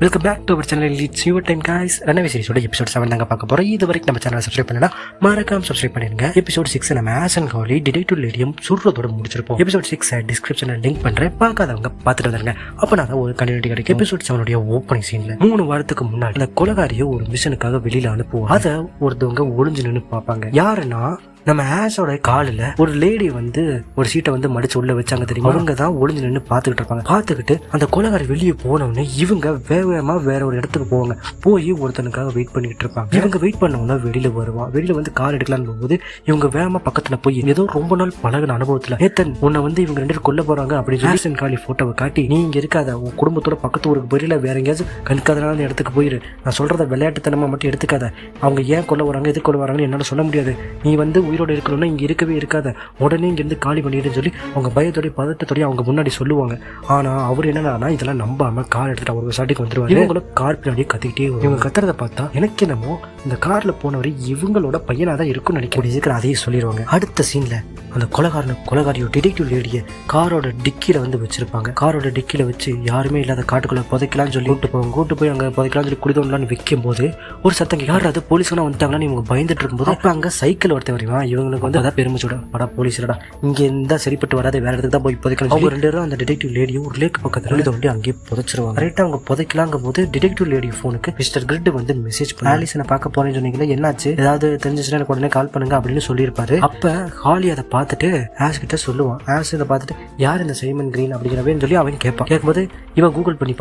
Welcome back to our channel. It's your time guys. Runaway சீரிஸோட episode 7 தாங்க பார்க்க போறோம். இது வரைக்கும் நம்ம சேனலை சப்ஸ்கிரைப் பண்ணலனா மறக்காம சப்ஸ்கிரைப் பண்ணிருங்க. எபிசோட் 6 நம்ம ஆசன் காலி டிடெக்டிவ் லேடியம் சுடுறதோட முடிச்சிருப்போம். எபிசோட் 6 டிஸ்கிரிப்ஷன்ல லிங்க் பண்றேன், பார்க்காதவங்க பார்த்துட்டு வந்துருங்க. அப்ப நான் ஒரு கண்டினியூட்டி கிடைக்கும். எபிசோட் 7 உடைய ஓப்பனிங் சீன்ல 3 வாரத்துக்கு முன்னாடி அந்த கொலகாரியை ஒரு மிஷனுக்காக வெளியில அனுப்புவோம். அதை ஒருத்தவங்க ஒளிஞ்சு நின்று பார்ப்பாங்க. யாருன்னா நம்ம ஆஸோட காலில் ஒரு லேடி வந்து ஒரு சீட்டை வந்து மடிச்சு உள்ள வச்சாங்க தெரியுமா. அவங்க தான் ஒளிஞ்சு நின்று பார்த்துக்கிட்டு இருப்பாங்க. பார்த்துக்கிட்டு அந்த கொலகாரி வெளியே போனவுடனே இவங்க வேகமா வேற ஒரு இடத்துக்கு போவாங்க. போய் ஒருத்தனுக்காக வெயிட் பண்ணிக்கிட்டு இருப்பாங்க. இவங்க வெயிட் பண்ணவொன்னா வெளியில வருவான். வெளியில வந்து கால் எடுக்கலான்னு போகும்போது இவங்க வேகமா பக்கத்துல போய் ஏதோ ரொம்ப நாள் பழகின அனுபவத்துல ஏத்தன் உன்னை வந்து இவங்க 2 பேரும் கொல்ல போறாங்க அப்படின்னு சொல்லி ஆசன் காலி போட்டோவை காட்டி, நீ இங்க இருக்காத, உன் குடும்பத்தோட பக்கத்து ஊருக்கு போயில வேற எங்கேயாச்சும் கண்காதனான இடத்துக்கு போயிரு, நான் சொல்றத விளையாட்டுத்தனமா மட்டும் எடுத்துக்காத, அவங்க ஏன் கொல்ல வராங்க எது கொல்ல வராங்கன்னு என்னால சொல்ல முடியாது, நீ வந்து உயிரோடு இருக்கணும்னா இங்க இருக்கவே இருக்காத, உடனே இங்க இருந்து காலி பண்ணிடுன்னு சொல்லி அவங்க பயத்தோடய பதட்டத்தோடய அவங்க முன்னாடி சொல்லுவாங்க. ஆனா அவர் என்னன்னா இதெல்லாம் நம்பாம கார் எடுத்துட்டு அவர் சாட்டிக்கு வந்துருவாரு. இவங்களும் கார் பின்னாடியே கத்திக்கிட்டே இவங்க கத்துறத பார்த்தா எனக்கு என்னமோ இந்த கார்ல போனவரை இவங்களோட பையனாதான் இருக்கும்னு நினைக்கிறேன். அதையே சொல்லிடுவாங்க. அடுத்த சீன்ல அந்த கொலகாரியோ டிடெக்டிவ் லேடியை காரோட டிக்கில வந்து வச்சிருப்பாங்க. காரோட டிக்கில வச்சு யாருமே இல்லாத காட்டுக்குள்ள புதைக்கலாம்னு சொல்லி கூட்டு போய் அங்க புதைக்கலாம்னு சொல்லி குடிதோண்டலான்னு வைக்கும் போது ஒரு சத்தம், யார் அது போலீஸ்லாம் வந்துட்டாங்கன்னு இவங்க பயந்துட்டு இருக்கும்போது அப்ப அங்க சைக்கிள் ஒருத்த வரைவா. இவங்களுக்கு வந்து அதான் பெருமைச்சோட படா போலீஸ் இல்லடா, இங்க இருந்தா சரிப்பட்டு வராது, வேற இடத்துக்கு தான் போய் புதைக்கணும். அவங்க 2 பேரும் அந்த டிடெக்டிவ் லேடியும் ஒரு லேக் பக்கத்துல தோண்டி அங்கேயே புதைச்சிருவாங்க. கரெக்டா அவங்க புதைக்கலாங்கும் போது டிடெக்டிவ் லேடி போனுக்கு மிஸ்டர் கிரிட் வந்து மெசேஜ் பண்ணி, ஆலிசனை பார்க்க போறேன்னு சொன்னீங்களா, என்னாச்சு, ஏதாவது தெரிஞ்சுச்சுன்னா எனக்கு உடனே கால் பண்ணுங்க அப்படின்னு சொல்லியிருப்பாரு. அப்ப ஹாலி அதை பார்த்துட்டு ஆஸ் கிட்ட சொல்லுவான். ஆஸ் இதை பார்த்துட்டு யார் இந்த சைமன் கிரீன் அப்படிங்கிறவன்னு சொல்லி அவன் கேட்பான். கேட்கும்போது இவன் கூகுள் பண்ணி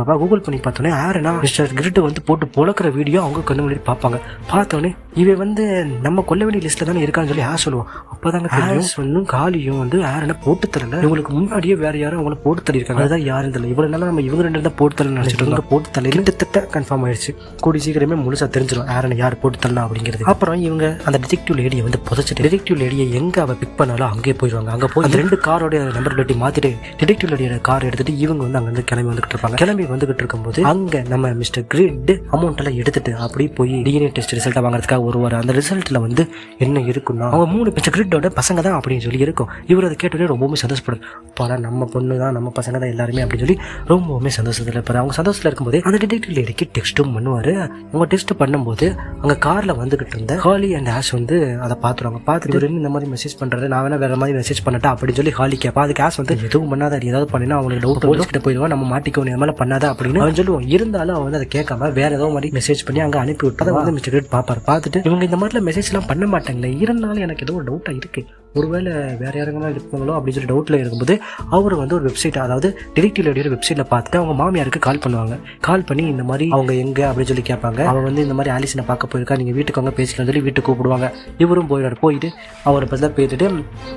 பார்த்தோன்னே யாருன்னா மிஸ்டர் கிரிட் வந்து போட்டு பொழக்கிற வீடியோ அவங்க கண்ணு முன்னாடி பார்ப்பாங்க. பார்த்தோன்னே இவன் வந்து நம்ம கொல்ல வேண்டிய லிஸ்ட்ல தானே இருக்கான்னு சொல்லி ஆஸ் சொல்லுவான். அப்பதாங்க ஆஸ் வந்து காலியும் வந்து யாருன்னா போட்டு தரல, இவங்களுக்கு முன்னாடியே வேற யாரும் அவங்கள போட்டு தள்ளிருக்காங்க. அதான் யாரும் தெரியல. இவ்வளவு நாள் நம்ம இவங்க 2 தான் போட்டு தரலன்னு நினைச்சிட்டு இருந்தோம். போட்டு தள்ளி கிட்டத்தட்ட கன்ஃபார்ம் ஆயிடுச்சு. கூடி சீக்கிரமே முழுசா தெரிஞ்சிடும் யாருன்னு யார் போட்டு தரலாம் அப்படிங்கிறது. அப்புறம் இவங்க அந்த டிடெக்டிவ் லேடியை வந்து புதைச்சிட்டு டிடெக்டிவ் லேடியை எங்க அவ பிக் பண்ணாலும் அங்கே போயிடுவாங்க. அங்க போய் அந்த 2 காரோட நம்பர் பிளேட்டி மாத்திட்டு டிடெக்டிவ் லேடியோட கார் எடுத்துட்டு இவங்க வந்து அங்க இருந்து கிளம்பி வந்துட்டு இருப்பாங்க. கிளம்பி வந்துகிட்டு இருக்கும்போது அங்க நம்ம மிஸ்டர் கிரிட் அமௌண்ட் எல்லாம் எடுத்துட்டு அப்படியே போய் டிஎன்ஏ டெஸ்ட் ரிசல்ட் வாங்குறதுக்காக வருவார். அந்த ரிசல்ட்ல வந்து என்ன இருக்குன்னா அவங்க 3 மிஸ்டர் கிரிட்டோட பசங்க தான் அப்படின்னு சொல்லி இருக்கும். இவர் அதை கேட்டோடனே ரொம்பவுமே சந்தோஷப்படுது. பல நம்ம பொண்ணு தான், நம்ம பசங்க தான் எல்லாருமே அப்படின்னு சொல்லி ரொம்பவுமே சந்தோஷத்துல இருப்பாரு. அவங்க சந்தோஷத்துல இருக்கும்போது அந்த டிடெக்டிவ் லேடிக்கு டெஸ்ட்டும் பண்ணுவாரு. அவங்க டெஸ்ட் பண்ணும்போது அங்க கார்ல வந்துகிட்டு இருந்த ஹாலி அண்ட் ஆஷ் வந்து அதை பாத்துருவாங்க. பார்த்துட்டு இந்த மாதிரி மெசேஜ் பண்றாரு, நான் வேணா வேற மாதிரி மெசேஜ் பண்ணட்டா அப்படின்னு சொல்லி ஹாலி கேட்பா. அதுக்கு ஆஷ் வந்து எதுவும் பண்ணாத, ஏதாவது பண்ணினா அவங்களுக்கு டவுட் போலீஸ் கிட்ட போயிடுவா, நம்ம மாட்டிக்கணும், இந்த மாதிரி பண்ணாத அப்படின்னு அவன் சொல்லுவான். இருந்தாலும் அவன் வந்து அதை கேட்காம வேற ஏதோ மாதிரி மெசேஜ் பண்ணி அங்க அனுப்பி விட்டு அதை வந்து மிஸ்டர் கிரிட் பாப்பாரு. பார்த்துட்டு இவங்க இந்த மாதிரி மெசேஜ் எல்லாம் பண்ண மாட்டாங்களே, இருந்தாலும் எனக்கு ஏதோ ஒரு டவுட்டா இருக்கு, ஒருவேளை வேற யாருங்கெல்லாம் இருப்பாங்களோ அப்படின்னு சொல்லி டவுட்ல இருக்கும்போது அவர் வந்து ஒரு வெப்சைட், அதாவது டிடெக்டிவ் லேடியோட வெப்சைட்ல பார்த்துட்டு அவங்க மாமியாருக்கு கால் பண்ணுவாங்க. கால் பண்ணி இந்த மாதிரி அவங்க எங்க அப்படின்னு சொல்லி கேட்பாங்க. அவன் வந்து இந்த மாதிரி ஆலிசனை பார்க்க போயிருக்கா, நீங்க வீட்டுக்கு அவங்க பேசலாம் சொல்லி வீட்டுக்கு கூப்பிடுவாங்க. இவரும் போயிடாரு. போயிட்டு அவரை பதிலாக பேசிட்டு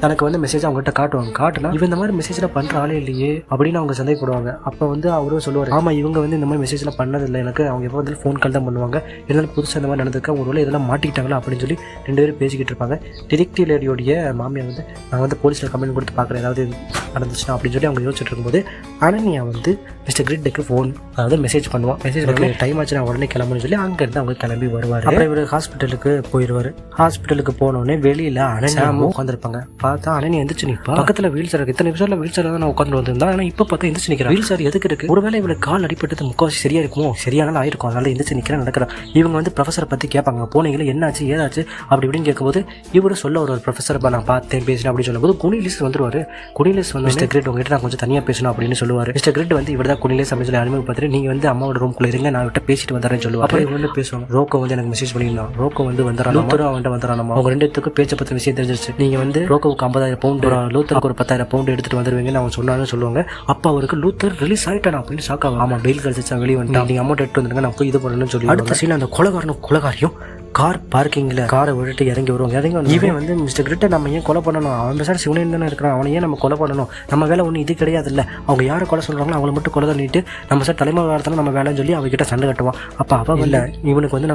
தனக்கு வந்து மெசேஜ் அவங்ககிட்ட காட்டுவாங்க. காட்டுனா இவன் இந்த மாதிரி மெசேஜ்லாம் பண்ற ஆளே இல்லையே அப்படின்னு அவங்க சந்தேகப்படுவாங்க. அப்ப வந்து அவரும் சொல்லுவார், ஆமா இவங்க வந்து இந்த மாதிரி மெசேஜ்லாம் பண்ணதில்லை, எனக்கு அவங்க எப்போ வந்து ஃபோன் கால் தான் பண்ணுவாங்க, இருந்தாலும் புதுசாக இந்த மாதிரி நடந்திருக்கா, ஒருவேளை இதெல்லாம் மாட்டிக்கிட்டாங்களா அப்படின்னு சொல்லி 2 பேரும் பேசிக்கிட்டு இருப்பாங்க. டிடெக்டிவ் லேடியோடைய மாமியார் வந்து நான் வந்து போலீஸில் கம்ப்ளைண்ட் கொடுத்து பார்க்குறேன் ஏதாவது நடந்துச்சுன்னா அப்படின்னு சொல்லி அவங்க யோசிச்சுட்டு இருக்கும்போது அனன்யா வந்து மிஸ்டர் கிரிட்டுக்கு ஃபோன், அதாவது மெசேஜ் பண்ணுவான். மெசேஜ் பண்ணி டைம் ஆச்சு நான் உடனே கிளம்புன்னு சொல்லி அங்கேருந்து அவங்க கிளம்பி வருவார். அப்புறம் இவர் ஹாஸ்பிட்டலுக்கு போயிடுவார். ஹாஸ்பிட்டலுக்கு போனோடனே வெளியில் அனன்யாவும் உட்காந்துருப்பாங்க. பார்த்தா அனன்யா எந்திரிச்சு நிற்பா. பக்கத்தில் வீல் சேர் இருக்கு. இத்தனை நிமிஷம் வீல் சேர் தான் நான் உட்காந்து வந்திருந்தா, ஆனால் இப்போ பார்த்தா எந்திரிச்சு நிற்கிறேன். வீல் சேர் எதுக்கு இருக்கு, ஒருவேளை இவளுக்கு கால் அடிப்பட்டது முக்கால்வாசி சரியா இருக்குமோ, சரியானாலும் ஆயிருக்கும், அதனால எந்திரிச்சு நிற்கிறேன் நடக்கிறேன். இவங்க வந்து ப்ரொஃபஸரை பற்றி கேட்பாங்க. போனீங்களா, என்னாச்சு ஏதாச்சு அப்படி இப்படின்னு கேட்கும்போது இவரு சொல்ல ஒரு ப்ரொஃபஸர் நான் பார்த்தேன் பேசினேன் அப்படின்னு சொல்லும்போது குனிலிஸ் வந்துருவாரு. குனிலிஸ் வந்து மிஸ்டர் கிரிட் உங்ககிட்ட நான் கொஞ்சம் தனியாக பேசணும் அப்படின்னு சொல்லுவார். மிஸ்டர் கிரிட் வந்து இவர் தான் குனிலிஸ் அப்படின்னு சொல்லி அறிமுகம் பார்த்துட்டு நீங்க வந்து அம்மாவோட ரூம்குள்ள இருங்க, நான் விட்ட பேசிட்டு வந்துறேன்னு சொல்லுவாங்க. அப்புறம் இவங்க வந்து பேசுவாங்க. ரோக்கோ வந்து எனக்கு மெசேஜ் பண்ணியிருந்தான், ரோக்கோ வந்து வந்துடுறான், லூத்தரும் அவன்கிட்ட வந்துடுறான், அவங்க 2 பேத்துக்கும் பேச்சை பற்றி விஷயம் தெரிஞ்சிருச்சு, நீங்க வந்து ரோக்கோவுக்கு 50,000 பவுண்டு, லூத்தருக்கு ஒரு 10,000 பவுண்டு எடுத்துட்டு வந்துருவீங்கன்னு அவங்க சொன்னாலும் சொல்லுவாங்க. அப்போ அவருக்கு லூத்தர் ரிலீஸ் ஆயிட்டான் அப்படின்னு ஷாக் ஆகும். ஆமா பெயில் கிடைச்சிச்சா, வெளியே வந்துட்டான், நீங்க அமௌண்ட் எடுத்து வந்துருங்க, நான் போய் இது பண்ணணும்னு சொல்லி அடுத்த சீன் அந்த கொலகாரியும் கார் பார்க்கிங்ல காரை விட்டுட்டு இறங்கி வருவாங்க. இவன் வந்து மிஸ்டர் கிரிட்டை நம்ம ஏன் கொலை பண்ணணும், அவன் பேசாத சிவனேன்னு தானே இருக்கிறான், அவனை ஏன் நம்ம கொலை பண்ணணும், நம்ம வேலை ஒன்றும் இது கிடையாது இல்லை, அவங்க யாரை கொலை சொல்றாங்களோ அவங்களை மட்டும் கொலை பண்ணிட்டு நம்ம சார் தலைமை வாரத்தாலும் நம்ம வேலைன்னு சொல்லி அவகிட்ட சண்டை கட்டுவான். அப்போ அவன் இல்லை, இவனுக்கு வந்து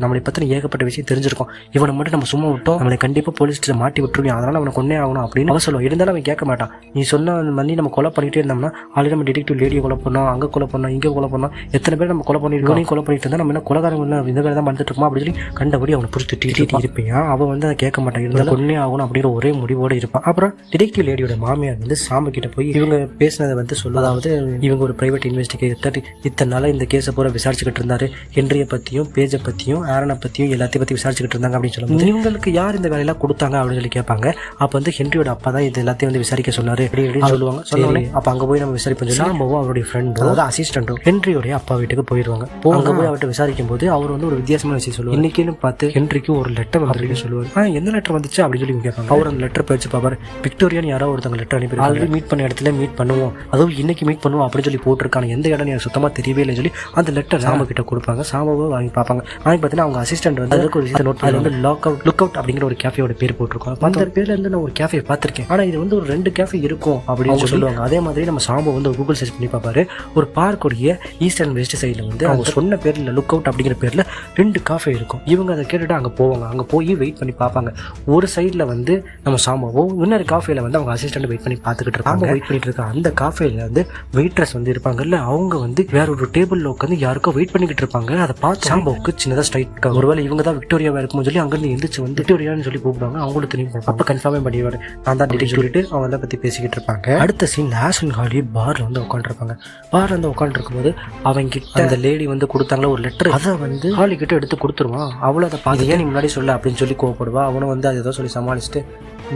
நம்மளை பற்றின ஏகப்பட்ட விஷயம் தெரிஞ்சிருக்கும், இவனை மட்டும் நம்ம சும்மா விட்டோம் நம்மளை கண்டிப்பாக போலீஸ் மாட்டி விட்டுருவோம், அதனால அவனை கொன்னே ஆகணும் அப்படின்னு அவன் சொல்லுவான். இருந்தாலும் அவன் கேட்க மாட்டான். நீ சொன்ன மாதிரி நம்ம கொலை பண்ணிட்டே இருந்தோம்னா ஆல்ரெடி நம்ம டிடெக்டிவ் லேடியை கொலை பண்ணோம், அங்கே கொலை பண்ணோம், இங்கே கொலை பண்ணோம், எத்தனை பேர் நம்ம கொலை பண்ணிருக்கோம், நீ கொலை பண்ணிட்டு இருந்தா நம்ம என்ன கொலைகாரங்க இந்த வேலை தான் பண்ணிட்டு இருக்கோம் அப்படின்னு சொல்லி கண்டபடி அவனை புடிச்சு திட்டிட்டு இருப்பேன். அவன் வந்து அதை கேட்க மாட்டான், இருந்தாலும் கொன்னே ஆகணும் அப்படிங்கிற ஒரே முடிவோடு இருப்பான். அப்புறம் டிடெக்டிவ் லேடியோட மாமியார் வந்து சாம்பு கிட்ட போய் இவங்க பேசினதை வந்து சொல்லுவது, அதாவது இவங்க ஒரு பிரைவேட் இன்வெஸ்டிகேட்டர், இத்தனை நாளா இந்த கேஸை பூரா விசாரிச்சுக்கிட்டு இருந்தாரு, ஹென்ரியை பத்தியும் பேஜை பத்தியும் ஆரனை பத்தியும் எல்லாத்தையும் பத்தி விசாரிச்சுக்கிட்டு இருந்தாங்க அப்படின்னு சொல்லுவாங்க. இவங்களுக்கு யார் இந்த வேலையெல்லாம் கொடுத்தாங்க அப்படின்னு சொல்லி கேட்பாங்க. அப்ப வந்து ஹென்ரியோட அப்பா தான் இது எல்லாத்தையும் வந்து விசாரிக்க சொன்னாரு அப்படின்னு சொல்லுவாங்க. சொன்னோடனே அப்ப அங்க போய் நம்ம விசாரிப்போம். சாம்பவும் அவருடைய ஃப்ரெண்டும், அதாவது அசிஸ்டன்ட்டும் ஹென்ரியோடைய அப்பா வீட்டுக்கு போயிடுவாங்க. அங்க போய் அவர்கிட்ட விசாரிக்கும் போது அவர் வந்து ஒரு வித்தியாசமான விஷயம் சொல்லுவார். இன்னைக்குன்னு பார்த்து ஹென்ரிக்கு ஒரு லெட்டர் வந்து சொல்லுவார். என்ன லெட்டர் வந்துச்சு அப்படின்னு சொல்லி கேட்பாங்க. அவர் அந்த லெட்டர் படிச்சு பாப்பாரு. விக்டோரியான்னு யாரோ ஒருத்தவங்க லெட்டர் அனுப்பி ஆல்ரெடி மீட் பண்ண இடத்துல மீட் பண்ணுவோம், அதுவும் இன்னைக்கு மீட் பண்ணுவோம் அப்படின்னு சொல்லி போட்டிருக்காங்க. எந்த இடம் எனக்கு சுத்தமா தெரியவே இல்லைன்னு சொல்லி அந்த லெட்டர் சாம்பு கிட்ட கொடுப்பாங்க. சாம்பவை வாங்கி பார்ப்பாங்க. வாங்கி பார்த்தீங்கன்னா அவங்க அசிஸ்டன்ட் வந்து அதுக்கு ஒரு நோட், அதுல வந்து லுக் அவுட் அப்படிங்கிற ஒரு கேஃபேயோட பேர் போட்டிருக்கோம். அந்த பேர்ல இருந்து நான் ஒரு கேஃபே பார்த்திருக்கேன், ஆனா இது வந்து ஒரு 2 கேஃபே இருக்கும் அப்படின்னு சொல்லுவாங்க. அதே மாதிரி நம்ம சாம்பு வந்து கூகுள் சர்ச் பண்ணி பார்ப்பாரு. ஒரு பார்க்குடைய ஈஸ்ட் அண்ட் வெஸ்ட் சைடில் வந்து அவங்க சொன்ன பேர்ல லுக் அவுட் அப்படிங்கிற பேர்ல 2 காஃபே இருக்கும். இவங்க அதை கேட்டுட்டு அங்கே போவாங்க. அங்கே போய் வெயிட் பண்ணி பார்ப்பாங்க. ஒரு சைடில் வந்து நம்ம சாம்பவும், இன்னொரு காஃபேல வந்து அவங்க அசிஸ்டன்ட் வெயிட் பண்ணி பார்த்துக்கிட்டு இருப்பாங்க. வெயிட் பண்ணிட்டு இருக்க அந்த காஃபேல வந்து வெயிட்ரஸ் வந்து இருப்பாங்கல்ல, அவங்க வந்து வேற ஒரு டேபிள்ல உட்காந்து யாருக்கோ வெயிட் பண்ணிக்கிட்டு இருப்பாங்க. அதை பார்த்து சாம்பவுக்கு சின்னதாக ஸ்ட்ரைட், ஒருவேளை இவங்க தான் விக்டோரியாவா இருக்கும்னு சொல்லி அங்கிருந்து எந்திரிச்சு வந்து விக்டோரியான்னு சொல்லி கூப்பிடுவாங்க. அவங்களுக்கு தெரியும். அப்போ கன்ஃபார்மே பண்ணிடுவாரு, நான் தான் டிடெக்டிவ் சொல்லிட்டு அவங்க அதை பத்தி பேசிக்கிட்டு இருப்பாங்க. அடுத்த சீன் ஆஷன் ஹாலி பார்ல வந்து உட்காந்துருப்பாங்க. பார்ல வந்து உட்காந்துருக்கும் போது அவங்க கிட்ட அந்த லேடி வந்து கொடுத்தாங்களா ஒரு லெட்டர், அதை வந்து ஹாலி கிட்ட எடுத்து கொடுத்துருவான். அவளை அதை பார்த்து ஏன் நீ முன்னாடி சொல்ல அப்படின்னு சொல்லி கோவப்படுவா. அவனை வந்து அதை ஏதோ சொல்லி சமாளிச்சுட்டு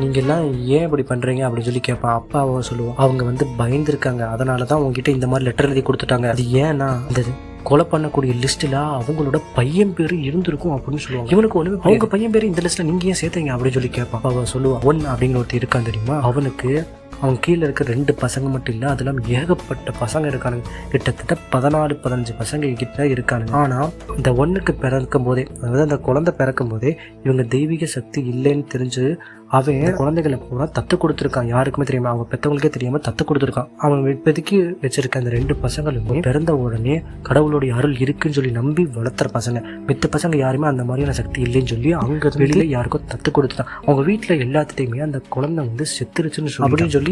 நீங்க எல்லாம் ஏன் இப்படி பண்றீங்க அப்படின்னு சொல்லி கேட்பான். அப்பா அவ சொல்லுவான், அவங்க வந்து பயந்துருக்காங்க, அதனாலதான் உங்ககிட்ட இந்த மாதிரி லெட்டர் எழுதி கொடுத்துட்டாங்க. அது ஏன்னா அந்த கொலை பண்ணக்கூடிய லிஸ்ட்ல அவங்களோட பையன் பேரு இருந்திருக்கும் அப்படின்னு சொல்லுவாங்க. இவனுக்கு ஒண்ணுமே அவங்க பையன் பேரு இந்த லிஸ்ட்ல நீங்க ஏன் சேர்த்தீங்க அப்படின்னு சொல்லி கேட்பான். அவ சொல்லுவான், ஒன் அப்படிங்கிற ஒருத்தர் இருக்கான் தெரியுமா, அவனுக்கு அவங்க கீழே இருக்க 2 பசங்க மட்டும் இல்லை, அதெல்லாம் ஏகப்பட்ட பசங்க இருக்கானுங்க. கிட்டத்தட்ட 14-15 பசங்க கிட்ட இருக்கானுங்க. ஆனால் இந்த ஒன்றுக்கு பிறக்கும் போதே, அதாவது அந்த குழந்தை பிறக்கும் போதே இவங்க தெய்வீக சக்தி இல்லைன்னு தெரிஞ்சு அவன் குழந்தைகளை பூரா தத்து கொடுத்துருக்கான். யாருக்குமே தெரியாம, அவங்க பெற்றவங்களுக்கே தெரியாம தத்து கொடுத்துருக்கான். அவன் இப்போதைக்கு வச்சிருக்க அந்த 2 பசங்களுமே பிறந்த உடனே கடவுளுடைய அருள் இருக்குன்னு சொல்லி நம்பி வளர்த்துற பசங்க. மித்த பசங்க யாருமே அந்த மாதிரியான சக்தி இல்லைன்னு சொல்லி அவங்க வெளியில யாருக்கும் தத்து கொடுத்துட்டான். அவங்க வீட்டில் எல்லாத்துட்டையுமே அந்த குழந்தை வந்து செத்துருச்சுன்னு சொல்லி அப்படின்னு சொல்லி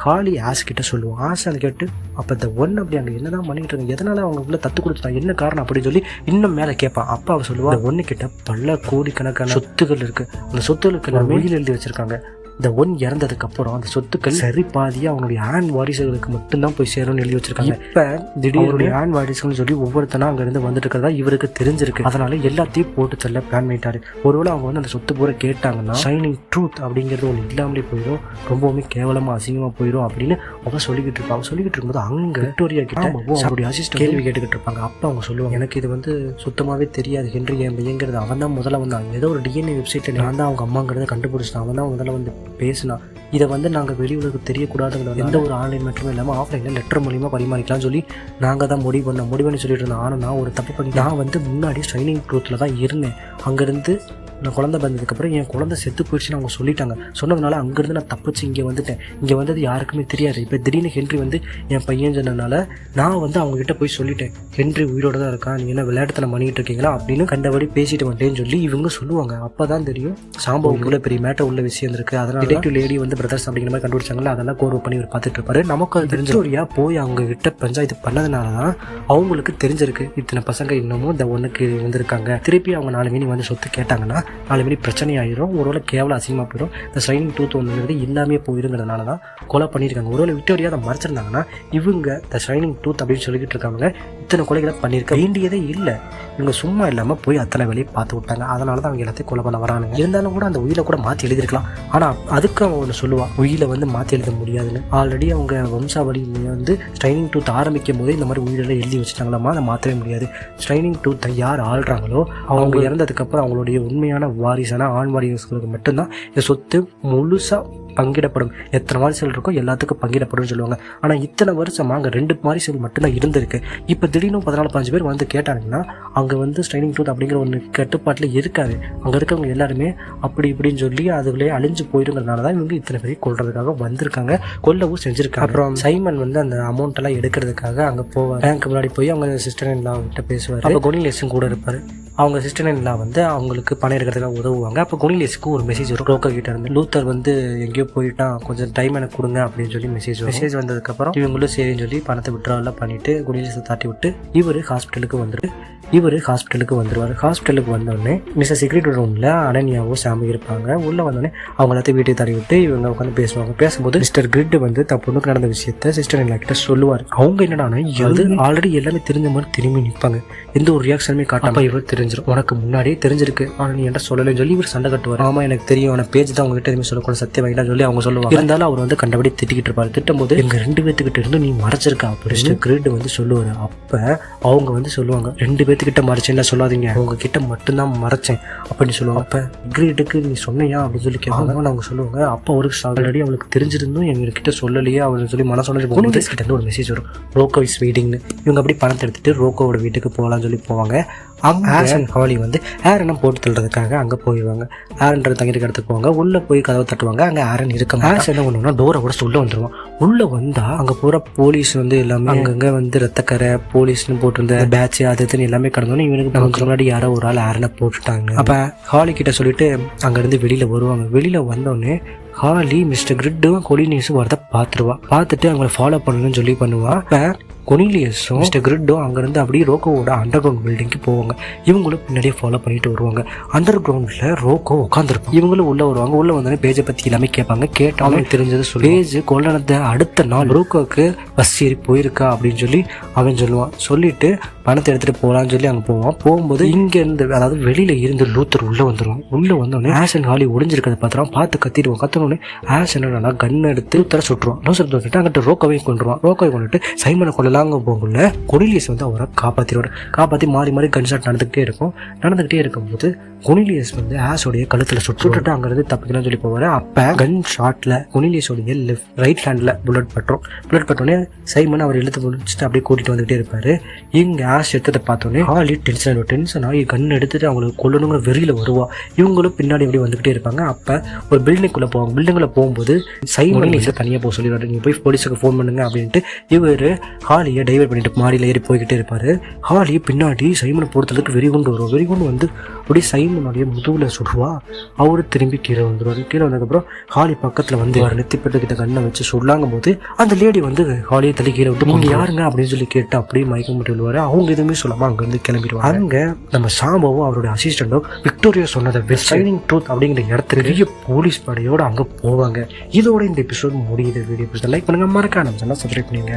ஹாலி ஆஸ் கிட்ட சொல்லுவோம். ஆஸ் அதை கேட்டு அப்போ இந்த ஒன்று அப்படி அங்கே என்னதான் பண்ணிட்டு இருக்காங்க, எதனால அவங்க உள்ள தத்து கொடுத்துட்டாங்க, என்ன காரணம் அப்படின்னு சொல்லி இன்னும் மேலே கேட்பான். அப்பா அவ சொல்லுவா, ஒன்று கிட்ட பல கோடிக்கணக்கான சொத்துகள் இருக்கு, அந்த சொத்துகளுக்கு எல்லாம் வெளியில் எழுதி வச்சிருக்காங்க. இந்த ஒன் இறந்ததுக்கு அப்புறம் அந்த சொத்துக்கள் சரி பாதியா அவனுடைய ஆண் வாரிசுகளுக்கு மட்டும்தான் போய் சேரும்னு எழுதி வச்சிருக்காங்க. இப்ப திடீர்னு ஆண் வாரிசுன்னு சொல்லி ஒவ்வொருத்தனா அங்க இருந்து வந்துட்டு இருக்கிறதா இவருக்கு தெரிஞ்சிருக்கு. அதனால எல்லாத்தையும் போட்டு தள்ள பிளான் பண்ணிட்டாரு. ஒருவேளை அவங்க வந்து அந்த சொத்து பூரா கேட்டாங்கன்னா ஷைனிங் ட்ரூத் அப்படிங்கிறது ஒன்று இல்லாமலே போயிடும், ரொம்பவுமே கேவலமா அசிங்கமா போயிடும் அப்படின்னு அவன் சொல்லிக்கிட்டு இருப்பான். அவன் சொல்லிக்கிட்டு இருக்கும்போது அங்க விக்டோரியா கிட்ட அவருடைய அசிஸ்டன்ட் கேள்வி கேட்டுக்கிட்டு இருப்பாங்க. அப்ப அவங்க சொல்லுவாங்க, எனக்கு இது வந்து சுத்தமாவே தெரியாது, ஹென்றி என் பையங்கிறது அவன் தான் முதல்ல வந்தான், ஏதோ ஒரு டிஎன்ஏ வெப்சைட்ல நான் தான் அவங்க அம்மாங்கிறத கண்டுபிடிச்சிட்டான், அவன் தான் முதல்ல வந்து பேசினா, இதை வந்து நாங்கள் வெளி உலகம் தெரியக்கூடாதுங்கிற எந்த ஒரு ஆன்லைன் மட்டுமே இல்லாமல் ஆஃப்லைனில் லெட்டர் மூலியமாக பரிமாறிக்கலாம்னு சொல்லி நாங்கள் தான் முடிவு பண்ணி சொல்லிட்டு இருந்தோம். ஆனால் நான் ஒரு தப்பு பண்ணி, நான் வந்து முன்னாடி ஷைனிங் ட்ரூத்தில் தான் இருந்தேன். அங்கேருந்து நான் குழந்தை பிறந்ததுக்கப்புறம் என் குழந்தை செத்து போயிடுச்சுன்னு அவங்க சொல்லிட்டாங்க. சொன்னதுனால அங்கேருந்து நான் தப்பிச்சு இங்கே வந்துட்டேன். இங்கே வந்தது யாருக்குமே தெரியாது. இப்போ திடீர்னு ஹென்றி வந்து என் பையன் சொன்னதுனால நான் வந்து அவங்ககிட்ட போய் சொல்லிட்டேன், ஹென்றி உயிரோட தான் இருக்கான், நீங்கள் என்ன விளையாட்டுத்தனம் பண்ணிட்டு இருக்கீங்களா அப்படின்னு கண்டபடி பேசிட்டு வந்தேன்னு சொல்லி இவங்க சொல்லுவாங்க. அப்போ தான் தெரியும் சாம்பவம் இவ்வளோ பெரிய மேட்டர் உள்ள விஷயம் இருக்குது. அதனால் டிடெக்டிவ் லேடி வந்து பிரதர்ஸ் அப்படிங்கிற மாதிரி கண்டுபிடிச்சாங்களா, அதெல்லாம் கோர்வு பண்ணி ஒரு பார்த்துட்டு இருப்பாரு. நமக்கு அது தெரிஞ்சோரியா போய் அவங்க கிட்ட பஞ்சாயத்து பண்ணதுனால தான் அவங்களுக்கு தெரிஞ்சிருக்கு இத்தனை பசங்க இன்னமும் இந்த ஒன்றுக்கு வந்திருக்காங்க. திருப்பி அவங்க 4 மணி வந்து சொத்து கேட்டாங்கன்னா 4 மணி பிரச்சனை ஆயிரும், ஒருவேளை கேவலம் அசிங்கமாக போயிடும். இந்த ஷைனிங் ட்ரூத் ஒன்றுங்கிறது எல்லாமே போயிருங்கிறதுனால தான் கொலை பண்ணியிருக்காங்க. ஒருவேளை விக்டோரியா அதை மறைச்சிருந்தாங்கன்னா இவங்க இந்த ஷைனிங் ட்ரூத் அப்படின்னு சொல்லிக்கிட்டு இருக்காங்க இத்தனை கொலைகளை பண்ணியிருக்க வேண்டியதே இல்லை. இவங்க சும்மா இல்லாமல் போய் அத்தனை வேலையை பார்த்து விட்டாங்க. அதனால தான் அவங்க எல்லாத்தையும் கொலை பண்ண வரானுங்க. இருந்தாலும் கூட அந்த உயிரை கூட மாற்றி எழுதிருக்கலாம். ஆனால் அதுக்கு அவங்க ஒன்று சொல்லுவான், உயிரை வந்து மாற்றி எழுத முடியாதுன்னு. ஆல்ரெடி அவங்க வம்சாவளி வந்து ஷைனிங் ட்ரூத் ஆரம்பிக்கும் போதே இந்த மாதிரி உயிரெல்லாம் எழுதி வச்சுட்டாங்களாமா, அதை மாற்றவே முடியாது. ஷைனிங் ட்ரூத்தை யார் ஆள்றாங்களோ அவங்க இறந்ததுக்கப்புறம் அவங்களுடைய உண்மையான வாரிசான ஆண் வாரிசுகளுக்கு மட்டும்தான் இந்த சொத்து முழுசாக பங்கிடப்படும். எத்தனை வாரிசுகள் இருக்கோ எல்லாத்துக்கும் பங்கிடப்படும் சொல்லுவாங்க. ஆனால் இத்தனை வருஷமா அங்கே 2 வாரிசுகள் மட்டும்தான் இருந்திருக்கு. இப்போ திடீர்னு 14-15 பேர் வந்து கேட்டாங்கன்னா அங்கே வந்து ஷைனிங் ட்ரூத் அப்படிங்கிற ஒன்று கட்டுப்பாட்டில் இருக்காது. அங்கே இருக்கவங்க எல்லாருமே அப்படி இப்படின்னு சொல்லி அதுகளே அழிஞ்சு போயிருங்கிறதுனால தான் இவங்க இத்தனை பேரை கொல்றதுக்காக வந்திருக்காங்க, கொல்லவும் செஞ்சுருக்காங்க. அப்புறம் சைமன் வந்து அந்த அமௌண்ட் எல்லாம் எடுக்கிறதுக்காக அங்கே போவார். பேங்க் முன்னாடி போய் அவங்க சிஸ்டர் இன் லா கிட்ட பேசுவார். அப்போ குனிலேஸும் கூட இருப்பார். அவங்க சிஸ்டர் இன் லா வந்து அவங்களுக்கு பணம் எடுக்கிறதுக்காக உதவுவாங்க. அப்போ குனிலேஸுக்கு ஒரு மெசேஜ் வரும் ப்ரோக்கர் கிட்ட இருந்து, லூத்தர் வந்து எங்கேயோ போயிட்டான், கொஞ்சம் டைம் எனக்கு கொடுங்க அப்படின்னு சொல்லி மெசேஜ் வந்ததுக்கப்புறம் இவங்களும் சரின்னு சொல்லி பணத்தை விட்ராவெல்லாம் பண்ணிட்டு குனிலேஸை தாட்டி விட்டு இவர் ஹாஸ்பிட்டலுக்கு வந்துட்டு இவர் ஹாஸ்பிட்டலுக்கு வந்துடுவார். ஹாஸ்பிட்டலுக்கு வந்தோடனே மிஸ்டர் செக்யூரிட்டி ரூமில் அனன்யாவும் சாமி இருப்பாங்க. உள்ளே வந்தோடனே அவங்க எல்லாத்தையும் வீட்டுக்கு தடவி விட்டு இவங்க உட்காந்து பேசுவாங்க. பேசும்போது மிஸ்டர் கிரிட் வந்து தன் பொண்ணுக்கு நடந்த விஷயத்த சிஸ்டர் எல்லா கிட்ட சொல்லுவார். அவங்க என்னன்னா அது ஆல்ரெடி எல்லாமே தெரிஞ்ச மாதிரி திரும்பி நிற்பாங்க. எந்த ஒரு ரியாக்ஷனுமே காட்டாம இவர் தெரிஞ்சிடும். உனக்கு முன்னாடியே தெரிஞ்சிருக்கு, ஆனால் நீ என்ன சொல்லலைன்னு சொல்லி இவர் சண்டை கட்டுவார். ஆமா எனக்கு தெரியும், அவனை பேஜ் தான் உங்ககிட்ட எதுவுமே சொல்லக்கூடாது, சத்தியம் வாங்கிட்டான்னு சொல்லி அவங்க சொல்லுவாங்க. இருந்தாலும் அவர் வந்து கண்டபடி திட்டிக்கிட்டு இருப்பாரு. திட்டும்போது எங்க 2 பேத்துக்கிட்ட இருந்து நீ மறைச்சிருக்கா அப்படின்னு கிரிட் வந்து சொல்லுவாரு. அப்ப அவங்க வந்து சொல்லுவாங்க, 2 பேத்துக்கிட்ட மறைச்சேன்னு சொல்லாதீங்க, அவங்க கிட்ட மட்டும்தான் மறைச்சேன் அப்படின்னு சொல்லுவாங்க. அப்ப கிரிட்டுக்கு நீ சொன்னியா அப்படின்னு சொல்லி கேட்பாங்க. அவங்க சொல்லுவாங்க, அப்ப அவருக்கு ஆல்ரெடி அவளுக்கு தெரிஞ்சிருந்தும் எங்ககிட்ட சொல்லலையே அப்படின்னு சொல்லி மனசொல்ல கிட்ட இருந்து ஒரு மெசேஜ் வரும், ரோக்கோ இஸ் வெயிட்டிங்னு. இவங்க அப்படி பணத்தை எடுத்துட்டு ரோக்கோவோட வீட்டுக்கு போகலான்னு சொல்லி போவாங்க. அங்கே ஆஷ் அண்ட் ஹாலி வந்து ஏரனை போட்டு தள்ளுறதுக்காக அங்கே போயிடுவாங்க. ஏரன்ற தங்கிட்டு இடத்துக்கு போவாங்க. உள்ளே போய் கதவை தட்டுவாங்க. அங்கே ஏரன் இருக்க ஆஷ் என்ன பண்ணுவோம்னா டோரை கூட உள்ளே வந்துடுவான். உள்ளே வந்தால் அங்கே போகிற போலீஸ் வந்து எல்லாமே அங்கங்கே வந்து ரத்தக்கரை போலீஸ்னு போட்டிருந்த பேட்ச் அது இதுன்னு எல்லாமே கடந்தோன்னு இவனுக்கு நமக்கு முன்னாடி யாரோ ஒரு ஆள் ஏரனை போட்டுட்டாங்க. அப்போ ஹாலி கிட்ட சொல்லிட்டு அங்கேருந்து வெளியில் வருவாங்க. வெளியில் வந்தோடனே ஹாலி மிஸ்டர் கிரிட்டும் கொலினியஸும் வரதை பார்த்துட்டு அவங்களை ஃபாலோ பண்ணணும்னு சொல்லி பண்ணுவான். இப்போ கொனிலியஸும் மிஸ்டர் கிரிட்டும் அங்கேருந்து அப்படியே ரோக்கோவோட அண்டர் கிரவுண்ட் பில்டிங்க்கு போவாங்க. இவங்களும் பின்னாடியே ஃபாலோ பண்ணிட்டு வருவாங்க. அண்டர் கிரவுண்டில் ரோக்கோ உட்காந்துருக்கும். இவங்களும் உள்ளே வருவாங்க. உள்ளே வந்தோடனே பேஜை பற்றி எல்லாமே கேட்பாங்க. கேட்டாலும் தெரிஞ்சது சொல்லி பேஜ் கொல்லனத்தை அடுத்த நாள் ரோக்கோவுக்கு பஸ் ஏறி போயிருக்கா அப்படின்னு சொல்லி அவன் சொல்லுவான். சொல்லிட்டு பணத்தை எடுத்துகிட்டு போகலான்னு சொல்லி அங்கே போவான். போகும்போது இங்கேருந்து அதாவது வெளியில் இருந்து லூத்தர் உள்ளே வந்துடுவான். உள்ளே வந்தோடனே ஆஷ் அண்ட் ஹாலி ஒளிஞ்சிருக்கிறத பார்த்து கத்திடுவான். கத்தனோடனே ஆஷ் என்னன்னா கன் எடுத்து லூத்தரை சுட்டுருவான். லூத்தர் தோத்துட்டு அங்கிட்ட ரோக்கோவை கொண்டுருவான். ரோக்கோவை கொண்டுட்டு சைமனை கொள்ளலாங்க போகுள்ள கொனிலியஸ் வந்து அவரை காப்பாற்றி மாறி கன் ஷாட் நடந்துகிட்டே இருக்கும்போது கொனிலியஸ் வந்து ஆஷோடைய கழுத்தில் சுட்டுட்டு அங்கிருந்து தப்பிக்கணும்னு சொல்லி போவார். அப்போ கன் ஷாட்டில் கொனிலியஸோடைய ரைட் ஹேண்டில் புல்லட் பட்டோடனே சைமன் அவர் இழுத்து முடிச்சுட்டு அப்படியே கூட்டிகிட்டு வந்துகிட்டே இருப்பார். இங்கே ஆஷ் எடுத்ததை பார்த்தோன்னே ஹாலி டென்ஷன் ஆகி கன் எடுத்துட்டு அவங்களுக்கு கொல்லணுங்கிற வெறியில் வருவா. இவங்களும் பின்னாடி எப்படி வந்துகிட்டே இருப்பாங்க. அப்போ ஒரு பில்டிங்குள்ளே போகும்போது சைமன் தனியாக போக சொல்லிடுவாரு, நீங்கள் போய் போலீஸுக்கு ஃபோன் பண்ணுங்க அப்படின்ட்டு இவர் ஹாலியை டைவர்ட் பண்ணிட்டு மாடியில் ஏறி போய்கிட்டே இருப்பார். ஹாலி பின்னாடி சைமனை பொறுத்தளவுக்கு வெறிகுண்டு வந்து அப்படியே சைமனுடைய முதுகில் சுடுவா. அவரு திரும்பி கீழே வந்துடுவார். கீழே வந்ததுக்கப்புறம் ஹாலி பக்கத்தில் வந்து நெத்திப்பட்டு கிட்ட கண்ணை வச்சு சொல்லாங்கும் போது அந்த லேடி வந்து ஹாலியை தள்ளி கீழே விட்டு நீங்கள் யாருங்க அப்படின்னு சொல்லி கேட்டு அப்படியே மயக்க முட்டி விடுவார். அவங்க எதுவுமே சொல்லாமல் அங்கேருந்து கிளம்பிடுவாங்க. அங்கே நம்ம சாம்போவும் அவருடைய அசிஸ்டண்ட்டும் விக்டோரியா சொன்னதை ஷைனிங் ட்ரூத் அப்படிங்கிற இடத்துல பெரிய போலீஸ் படையோடு அங்கே போவாங்க. இதோட இந்த எபிசோட் முடியுது. வீடியோ லைக் பண்ணுங்க, மறக்காம சப்ஸ்கிரைப் பண்ணுங்க.